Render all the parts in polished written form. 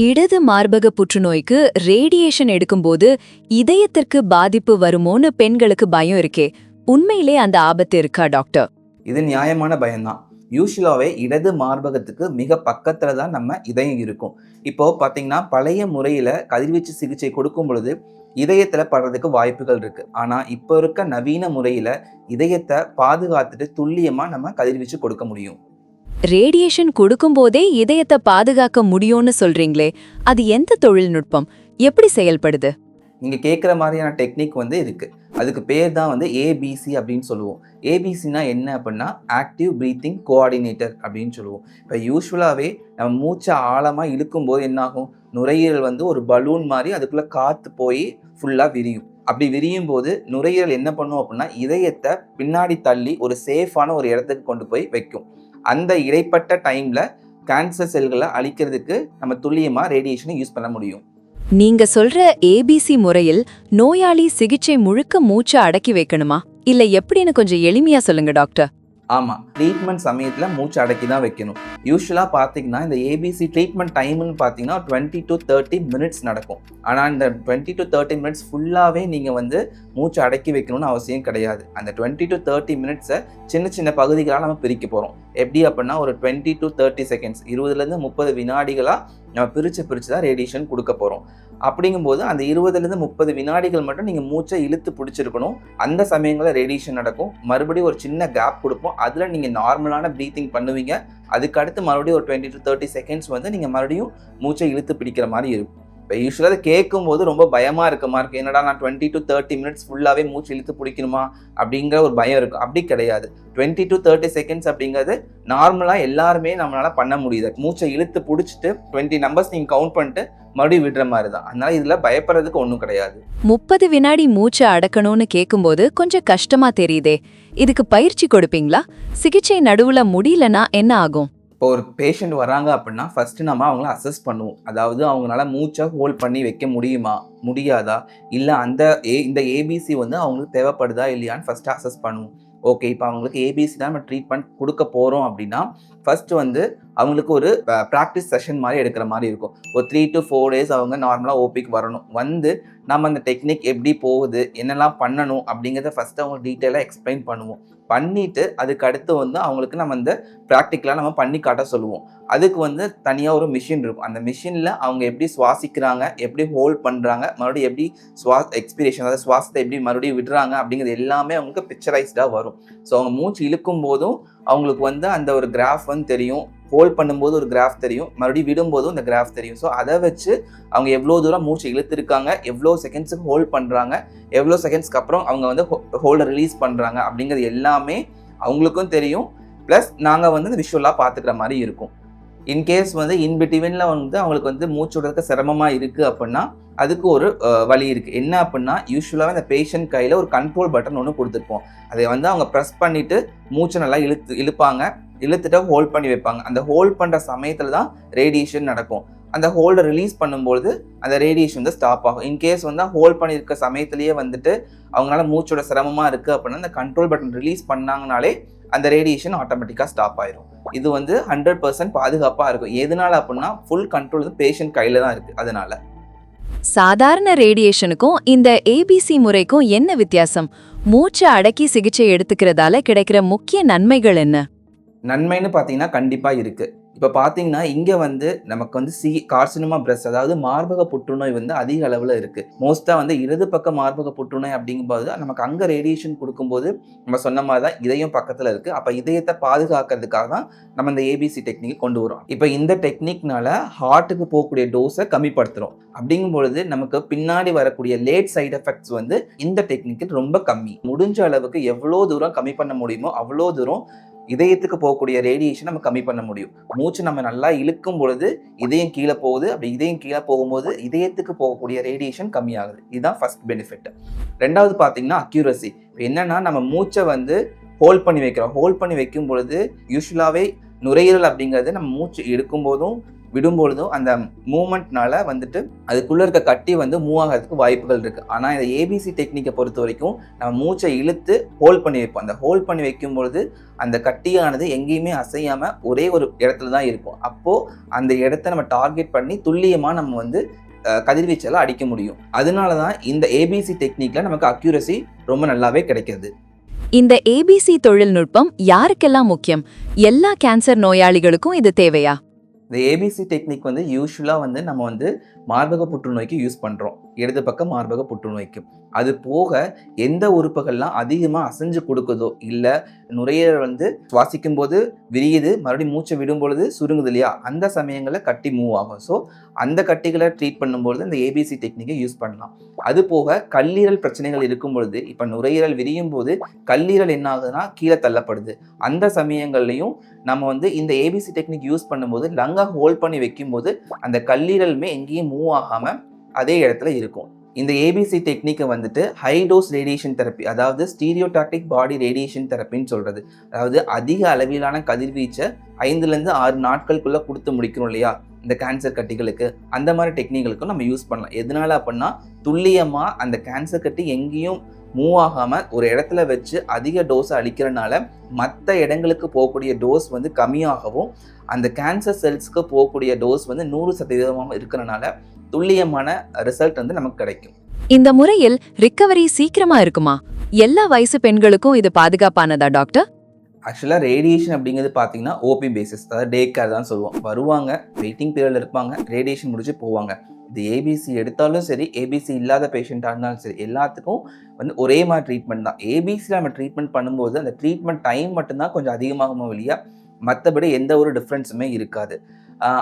இடது மார்பக புற்றுநோய்க்கு ரேடியேஷன் எடுக்கும்போது இதயத்திற்கு பாதிப்பு வருமோன்னு பெண்களுக்கு பயம் இருக்கே. உண்மையிலே அந்த ஆபத்து இருக்கா டாக்டர்? இது நியாயமான பயம்தான். யூஸ்வலாகவே இடது மார்பகத்துக்கு மிக பக்கத்தில் தான் நம்ம இதயம் இருக்கும். இப்போது பார்த்தீங்கன்னா பழைய முறையில் கதிர்வீச்சு சிகிச்சை கொடுக்கும் பொழுது இதயத்தில் படுறதுக்கு வாய்ப்புகள் இருக்குது. ஆனால் இப்போ இருக்க நவீன முறையில் இதயத்தை பாதுகாத்துட்டு துல்லியமாக நம்ம கதிர்வீச்சு கொடுக்க முடியும். ரேடியேஷன் கொடுக்கும்போதே இதயத்தை பாதுகாக்க முடியும்னு சொல்றீங்களே, அது எந்த தொழில்நுட்பம், எப்படி செயல்படுது? நீங்கள் கேட்குற மாதிரியான டெக்னிக் இருக்குது. அதுக்கு பேர் தான் ஏபிசி அப்படின்னு சொல்லுவோம். ஏபிசினா என்ன அப்படின்னா ஆக்டிவ் ப்ரீத்திங் கோஆர்டினேட்டர் அப்படின்னு சொல்லுவோம். இப்போ யூஸ்வலாகவே நம்ம மூச்சை ஆழமாக இழுக்கும்போது என்னாகும், நுரையீரல் ஒரு பலூன் மாதிரி அதுக்குள்ளே காற்று போய் ஃபுல்லாக விரியும். அப்படி விரியும் போது நுரையீரல் என்ன பண்ணும் அப்படின்னா இதயத்தை பின்னாடி தள்ளி ஒரு சேஃபான ஒரு இடத்துக்கு கொண்டு போய் வைக்கும். அந்த இடைப்பட்ட டைமில் கேன்சர் செல்களை அழிக்கிறதுக்கு நம்ம துல்லியமாக ரேடியேஷனை யூஸ் பண்ண முடியும். நீங்க சொல்ற ஏபிசி முறையில் நோயாளி சிகிச்சை முழுக்க மூச்சை அடக்கி வைக்கணுமா, இல்ல எப்படின்னு கொஞ்சம் எளிமையா சொல்லுங்க டாக்டர். ஆமாம், ட்ரீட்மெண்ட் சமயத்தில் மூச்சு அடக்கி தான் வைக்கணும். யூஸ்வலாக பார்த்தீங்கன்னா இந்த ஏபிசி ட்ரீட்மெண்ட் டைம்னு பார்த்தீங்கன்னா 20 to 30 minutes நடக்கும். ஆனால் இந்த 20 to 30 minutes ஃபுல்லாகவே நீங்கள் மூச்சு அடக்கி வைக்கணும்னு அவசியம் கிடையாது. அந்த 20 to 30 minutes சின்ன சின்ன பகுதிகளாக நம்ம பிரிக்க போகிறோம். எப்படி அப்படின்னா ஒரு 20 to 30 seconds 20லேருந்து 30 வினாடிகளாக நம்ம பிரித்து தான் ரேடியேஷன் கொடுக்க போகிறோம். அப்படிங்கும்போது அந்த 20லேருந்து 30 வினாடிகள் மட்டும் நீங்கள் மூச்சை இழுத்து பிடிச்சிருக்கணும். அந்த சமயங்களில் ரேடியேஷன் நடக்கும். மறுபடியும் ஒரு சின்ன கேப் கொடுப்போம். அதில் நீங்கள் நார்மலான ப்ரீத்திங் பண்ணுவீங்க. அதுக்கு அடுத்து மறுபடியும் ஒரு 20 to 30 seconds நீங்கள் மறுபடியும் மூச்சை இழுத்து பிடிக்கிற மாதிரி இருக்கும். இப்போ யூஸ்வலாக கேட்கும்போது ரொம்ப பயமாக இருக்க மாதிரி இருக்கும். என்னடா நான் 20 to 30 minutes ஃபுல்லாகவே மூச்சு இழுத்து பிடிக்கணுமா அப்படிங்கிற ஒரு பயம் இருக்கும். அப்படி கிடையாது. 20 to 30 seconds அப்படிங்கிறது நார்மலாக எல்லாருமே நம்மளால் பண்ண முடியுது. மூச்சை இழுத்து பிடிச்சிட்டு 20 numbers நீங்கள் கவுண்ட் பண்ணிட்டு மறுபடியும் விடுற மாதிரி தான். அதனால இதில் பயப்படுறதுக்கு ஒன்றும் கிடையாது. 30 வினாடி மூச்சை அடக்கணும்னு கேட்கும்போது கொஞ்சம் கஷ்டமா தெரியுதே. இதுக்கு பயிற்சி கொடுப்பீங்களா? சிகிச்சை நடுவுல முடியலனா என்ன ஆகும்? இப்போ ஒரு பேஷண்ட் வராங்க அப்படின்னா ஃபஸ்ட்டு நம்ம அவங்கள அசஸ் பண்ணுவோம். அதாவது அவங்களால மூச்சை ஹோல்ட் பண்ணி வைக்க முடியுமா, முடியாதா, இல்லை இந்த ஏபிசி அவங்களுக்கு தேவைப்படுதா இல்லையான்னு ஃபஸ்ட்டு அசஸ் பண்ணுவோம். ஓகே, இப்போ அவங்களுக்கு ஏபிசி தான் நம்ம ட்ரீட்மெண்ட் கொடுக்க போகிறோம் அப்படின்னா ஃபஸ்ட்டு அவங்களுக்கு ஒரு ப்ராக்டிஸ் செஷன் மாதிரி எடுக்கிற மாதிரி இருக்கும். ஒரு 3 to 4 days அவங்க நார்மலாக ஓபிக்கு வரணும். நம்ம அந்த டெக்னிக் எப்படி போகுது, என்னெல்லாம் பண்ணணும் அப்படிங்கிறத ஃபஸ்ட்டு அவங்க டீட்டெயிலாக எக்ஸ்பிளைன் பண்ணுவோம். பண்ணிவிட்டு அதுக்கு அடுத்து அவங்களுக்கு நம்ம இந்த ப்ராக்டிக்கலாக நம்ம பண்ணி காட்ட சொல்லுவோம். அதுக்கு தனியாக ஒரு மிஷின் இருக்கும். அந்த மிஷினில் அவங்க எப்படி சுவாசிக்கிறாங்க, எப்படி ஹோல்ட் பண்ணுறாங்க, மறுபடியும் எப்படி எக்ஸ்பிரேஷன் அதாவது சுவாசத்தை எப்படி மறுபடியும் விடுறாங்க அப்படிங்கிறது எல்லாமே அவங்களுக்கு பிக்சரைஸ்டாக வரும். ஸோ அவங்க மூச்சு இழுக்கும் போதும் அவங்களுக்கு அந்த ஒரு கிராஃப் தெரியும், ஹோல்ட் பண்ணும்போது ஒரு கிராஃப் தெரியும், மறுபடியும் விடும்போதும் இந்த கிராஃப் தெரியும். ஸோ அதை வச்சு அவங்க எவ்வளோ தூரம் மூச்சு இழுத்துருக்காங்க, எவ்வளோ செகண்ட்ஸுக்கு ஹோல்ட் பண்ணுறாங்க, எவ்வளோ செகண்ட்ஸ்க்கு அப்புறம் அவங்க ஹோல்டை ரிலீஸ் பண்ணுறாங்க அப்படிங்கிறது எல்லாமே அவங்களுக்கும் தெரியும். ப்ளஸ் நாங்கள் இந்த விஷுவலாக பார்த்துக்கிற மாதிரி இருக்கும். இன்கேஸ் இன்பிட்வீனில் அவங்களுக்கு மூச்சு விடுறதுக்கு சிரமமாக இருக்குது அப்படின்னா அதுக்கு ஒரு வழி இருக்குது. என்ன அப்படின்னா யூஸ்வலாகவே அந்த பேஷண்ட் கையில் ஒரு கண்ட்ரோல் பட்டன் ஒன்று கொடுத்துருப்போம். அதை அவங்க ப்ரெஸ் பண்ணிவிட்டு மூச்சை நல்லா இழுப்பாங்க, இழுத்துட்டு ஹோல்ட் பண்ணி வைப்பாங்க. அந்த ஹோல்ட் பண்ணுற சமயத்தில் தான் ரேடியேஷன் நடக்கும். அந்த ஹோல்டை ரிலீஸ் பண்ணும்போது அந்த ரேடியேஷன் ஸ்டாப் ஆகும். இன்கேஸ் ஹோல்ட் பண்ணியிருக்க சமயத்துலேயே அவங்களால மூச்சோட சிரமமாக இருக்குது அப்படின்னா அந்த கண்ட்ரோல் பட்டன் ரிலீஸ் பண்ணாங்கனாலே அந்த ரேடியேஷன் ஆட்டோமேட்டிக்காக ஸ்டாப் ஆயிரும். இது 100% பாதுகாப்பாக இருக்கும். எதனால அப்படின்னா ஃபுல் கண்ட்ரோல் பேஷண்ட் கையில் தான் இருக்குது. அதனால சாதாரண ரேடியேஷனுக்கும் இந்த ஏபிசி முறைக்கும் என்ன வித்தியாசம்? மூச்சை அடக்கி சிகிச்சை எடுத்துக்கிறதால கிடைக்கிற முக்கிய நன்மைகள் என்ன? நன்மைன்னு பார்த்தீங்கன்னா கண்டிப்பாக இருக்குது. இப்போ பார்த்தீங்கன்னா இங்கே நமக்கு கார்சினோமா பிரஸ்ட் அதாவது மார்பக புற்றுநோய் அதிக அளவில் இருக்குது. மோஸ்ட்டாக இடது பக்க மார்பக புற்றுநோய் அப்படிங்கும்போது நமக்கு அங்கே ரேடியேஷன் கொடுக்கும்போது நம்ம சொன்ன மாதிரி தான் இதயம் பக்கத்தில் இருக்குது. அப்போ இதயத்தை பாதுகாக்கிறதுக்காக தான் நம்ம இந்த ஏபிசி டெக்னிக் கொண்டு வரோம். இப்போ இந்த டெக்னிக்னால ஹார்ட்டுக்கு போகக்கூடிய டோஸை கம்மிப்படுத்துகிறோம். அப்படிங்கும்பொழுது நமக்கு பின்னாடி வரக்கூடிய லேட் சைடு எஃபெக்ட்ஸ் இந்த டெக்னிக்கில் ரொம்ப கம்மி. முடிஞ்ச அளவுக்கு எவ்வளோ தூரம் கம்மி பண்ண முடியுமோ அவ்வளோ தூரம் இதயத்துக்கு போகக்கூடிய ரேடியேஷன் நம்ம கம்மி பண்ண முடியும். மூச்சு நம்ம நல்லா இழுக்கும் பொழுது இதயம் கீழே போகுது. அப்படி இதயம் கீழே போகும்போது இதயத்துக்கு போகக்கூடிய ரேடியேஷன் கம்மியாகுது. இதுதான் ஃபர்ஸ்ட் பெனிஃபிட். ரெண்டாவது பார்த்தீங்கன்னா அக்யூரசி. என்னன்னா நம்ம மூச்சை ஹோல்ட் பண்ணி வைக்கிறோம். ஹோல்ட் பண்ணி வைக்கும் பொழுது யூஸ்வலாகவே நுரையீரல் அப்படிங்கிறது நம்ம மூச்சு எடுக்கும் போதும் விடும்பொழுதும் அந்த மூமெண்ட்னால வந்துட்டு அதுக்குள்ளே இருக்க கட்டி வந்து மூவ் ஆகிறதுக்கு வாய்ப்புகள் இருக்குது. ஆனால் இந்த ஏபிசி டெக்னிக்கை பொறுத்த வரைக்கும் நம்ம மூச்சை இழுத்து ஹோல்ட் பண்ணி வைப்போம். அந்த ஹோல்ட் பண்ணி வைக்கும் பொழுது அந்த கட்டியானது எங்கேயுமே அசையாமல் ஒரே ஒரு இடத்துல தான் இருக்கும். அப்போது அந்த இடத்த நம்ம டார்கெட் பண்ணி துல்லியமாக நம்ம வந்து கதிர்வீச்செல்லாம் அடிக்க முடியும். அதனால தான் இந்த ஏபிசி டெக்னிக்கில் நமக்கு அக்யூரசி ரொம்ப நல்லாவே கிடைக்கிது. இந்த ஏபிசி தொழில்நுட்பம் யாருக்கெல்லாம் முக்கியம்? எல்லா கேன்சர் நோயாளிகளுக்கும் இது தேவையா? இந்த ஏபிசி டெக்னிக் வந்து யூஸ்வலாக வந்து நம்ம வந்து மார்பக புற்றுநோய்க்கு யூஸ் பண்ணுறோம். இடது பக்கம் மார்பக புற்றுநோய்க்கு. அது போக எந்த உறுப்புகள்லாம் அதிகமாக அசைஞ்சு கொடுக்குதோ, இல்லை நுரையீரல் வந்து சுவாசிக்கும் போது விரியுது, மறுபடியும் மூச்சை விடும் பொழுது சுருங்குது இல்லையா, அந்த சமயங்களில் கட்டி மூவ் ஆகும். ஸோ அந்த கட்டிகளை ட்ரீட் பண்ணும்பொழுது இந்த ஏபிசி டெக்னிக்கை யூஸ் பண்ணலாம். அது போக கல்லீரல் பிரச்சனைகள் இருக்கும் பொழுது, இப்போ நுரையீரல் விரியும் போது கல்லீரல் என்ன ஆகுதுன்னா கீழே தள்ளப்படுது. அந்த சமயங்கள்லையும் நம்ம வந்து இந்த ஏபிசி டெக்னிக் யூஸ் பண்ணும்போது லங்கை ஹோல்ட் பண்ணி வைக்கும்போது அந்த கல்லீரலுமே எங்கேயும் மூவ் ஆகாமல் அதே இடத்துல இருக்கும். இந்த ஏபிசி டெக்னிக்கை வந்துட்டு ஹை டோஸ் ரேடியேஷன் தெரப்பி, அதாவது ஸ்டீரியோடாக்டிக் பாடி ரேடியேஷன் தெரப்பின்னு சொல்கிறது. அதாவது அதிக அளவிலான கதிர்வீச்சை 5லேருந்து 6 நாட்களுக்குள்ளே கொடுத்து முடிக்கணும் இல்லையா இந்த கேன்சர் கட்டிகளுக்கு, அந்த மாதிரி டெக்னிக்களுக்கும் நம்ம யூஸ் பண்ணலாம். எதனால அப்படின்னா துல்லியமாக அந்த கேன்சர் கட்டி எங்கேயும் மூவ் ஆகாமல் ஒரு இடத்துல வச்சு அதிக டோஸை அளிக்கிறனால மற்ற இடங்களுக்கு போகக்கூடிய டோஸ் வந்து கம்மியாகவும் அந்த கேன்சர் செல்ஸ்க்கு போகக்கூடிய டோஸ் வந்து 100% இருக்கிறனால துல்லியமான ரிசல்ட் வந்து நமக்கு கிடைக்கும். இந்த முறையில் ரிக்கவரி சீக்கிரமா இருக்குமா? எல்லா வயசு பெண்களுக்கும் இது பாதுகாப்பானதா டாக்டர்? ஆக்சுவலாக ரேடியேஷன் அப்படிங்கிறது பார்த்தீங்கன்னா ஓபி பேசிஸ், அதாவது டே கேர் தான் சொல்லுவோம். வருவாங்க, வெயிட்டிங் பீரியடில் இருப்பாங்க, ரேடியேஷன் முடிச்சு போவாங்க. இது ஏபிசி எடுத்தாலும் சரி, ஏபிசி இல்லாத பேஷண்ட்டாக இருந்தாலும் சரி, எல்லாத்துக்கும் வந்து ஒரே மாதிரி ட்ரீட்மெண்ட் தான். ஏபிசியில் நம்ம ட்ரீட்மெண்ட் பண்ணும்போது அந்த ட்ரீட்மெண்ட் டைம் மட்டும்தான் கொஞ்சம் அதிகமாகுமோ வெளியே, மற்றபடி எந்த ஒரு டிஃப்ரென்ஸுமே இருக்காது.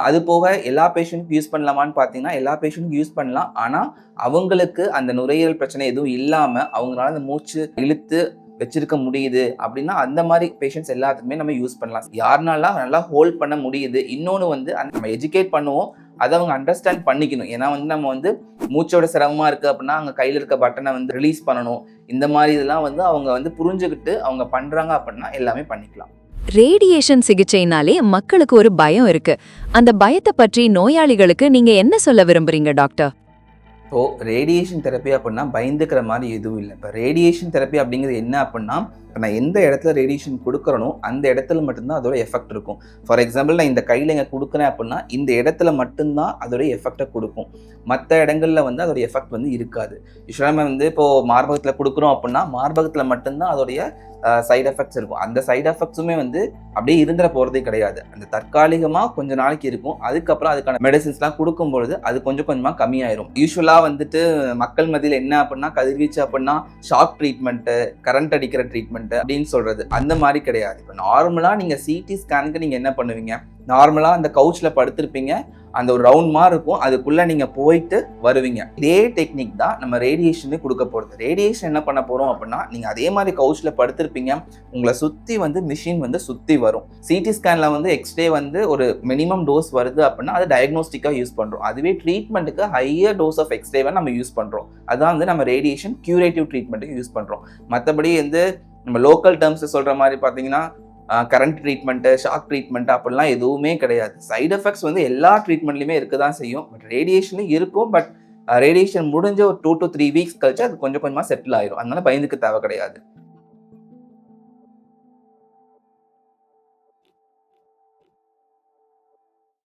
அது போக எல்லா பேஷண்ட்டுக்கும் யூஸ் பண்ணலாமான்னு பார்த்தீங்கன்னா எல்லா பேஷண்ட்டுக்கும் யூஸ் பண்ணலாம். ஆனால் அவங்களுக்கு அந்த நுரையீரல் பிரச்சனை எதுவும் இல்லாமல் அவங்களால அந்த மூச்சு இழுத்து வச்சிருக்க முடியுது அப்படின்னா அந்த மாதிரி பேஷண்ட்ஸ் எல்லாத்துக்குமே நம்ம யூஸ் பண்ணலாம். யாருனாலாம் நல்லா ஹோல்ட் பண்ண முடியுது. இன்னொன்று வந்து நம்ம எஜுகேட் பண்ணுவோம், அதை அவங்க அண்டர்ஸ்டாண்ட் பண்ணிக்கணும். ஏன்னா வந்து நம்ம வந்து மூச்சோட சிரமமாக இருக்குது அப்படின்னா அங்கே கையில் இருக்க பட்டனை வந்து ரிலீஸ் பண்ணணும். இந்த மாதிரி இதெல்லாம் வந்து அவங்க வந்து புரிஞ்சுக்கிட்டு அவங்க பண்ணுறாங்க அப்படின்னா எல்லாமே பண்ணிக்கலாம். ரேடியேஷன் சிகிச்சைனாலே மக்களுக்கு ஒரு பயம் இருக்கு. அந்த பயத்தை பற்றி நோயாளிகளுக்கு நீங்க என்ன சொல்ல விரும்புறீங்க டாக்டர்? இப்போது ரேடியேஷன் தெரப்பி அப்படின்னா பயந்துக்கிற மாதிரி எதுவும் இல்லை. இப்போ ரேடியேஷன் தெரப்பி அப்படிங்கிறது என்ன அப்படின்னா, இப்போ நான் எந்த இடத்துல ரேடியேஷன் கொடுக்குறனோ அந்த இடத்துல மட்டும்தான் அதோட எஃபெக்ட் இருக்கும். ஃபார் எக்ஸாம்பிள் நான் இந்த கையில் இங்கே கொடுக்குறேன் அப்படின்னா இந்த இடத்துல மட்டும்தான் அதோடைய எஃபெக்டை கொடுக்கும். மற்ற இடங்களில் வந்து அதோடைய எஃபெக்ட் வந்து இருக்காது. யூஸ்வலாக நம்ம வந்து இப்போது மார்பகத்தில் கொடுக்குறோம் அப்படின்னா மார்பகத்தில் மட்டும்தான் அதோடைய சைடு எஃபெக்ட்ஸ் இருக்கும். அந்த சைடு எஃபெக்ட்ஸுமே வந்து அப்படியே இருந்துட போகிறதே கிடையாது. அந்த தற்காலிகமாக கொஞ்சம் நாளைக்கு இருக்கும். அதுக்கப்புறம் அதுக்கான மெடிசின்ஸ்லாம் கொடுக்கும்பொழுது அது கொஞ்சம் கொஞ்சமாக கம்மியாயிரும். யூஸ்வலாக வந்துட்டு மக்கள் மத்தியில் என்ன அப்படின்னா கதிர்வீச்சு அப்படின்னா ஷாக் ட்ரீட்மெண்ட்டு, கரண்ட் அடிக்கிற ட்ரீட்மெண்ட்டு அப்படின்னு சொல்கிறது அந்த மாதிரி கிடையாது. இப்போ நார்மலாக நீங்கள் சிடி ஸ்கேனுக்கு நீங்கள் என்ன பண்ணுவீங்க, நார்மலாக அந்த கவுச்சில் படுத்திருப்பீங்க, அந்த ஒரு ரவுண்ட் மாதிரி இருக்கும், அதுக்குள்ளே நீங்கள் போயிட்டு வருவீங்க. இதே டெக்னிக் தான் நம்ம ரேடியேஷனே கொடுக்க போகிறது. ரேடியேஷன் என்ன பண்ண போகிறோம் அப்படின்னா நீங்கள் அதே மாதிரி கவுச்சில் படுத்திருப்பீங்க, உங்களை சுற்றி வந்து மிஷின் வந்து சுற்றி வரும். சிடி ஸ்கேனில் வந்து எக்ஸ்ரே வந்து ஒரு மினிமம் டோஸ் வருது அப்படின்னா அது டயக்னோஸ்டிக்காக யூஸ் பண்ணுறோம். அதுவே ட்ரீட்மெண்ட்டுக்கு ஹையர் டோஸ் ஆஃப் எக்ஸ்ரேவை நம்ம யூஸ் பண்ணுறோம். அதான் வந்து நம்ம ரேடியேஷன் க்யூரேட்டிவ் ட்ரீட்மெண்ட்டுக்கு யூஸ் பண்ணுறோம். மற்றபடி வந்து நம்ம லோக்கல் டேர்ம்ஸ் சொல்கிற மாதிரி பார்த்தீங்கன்னா கரண்ட் ட்ரீட்மெண்ட்டு, ஷாக் ட்ரீட்மெண்ட்டு அப்படிலாம் எதுவுமே கிடையாது. சைடு எஃபெக்ட்ஸ் வந்து எல்லா ட்ரீட்மெண்ட்லையுமே இருக்க தான் செய்யும். பட் ரேடியேஷனும் இருக்கும். பட் ரேடியேஷன் முடிஞ்ச ஒரு 2 to 3 வீக்ஸ் கழிச்சு அது கொஞ்சம் கொஞ்சமாக செட்டில் ஆயிரும். அதனால பயந்துக்கு தேவை கிடையாது.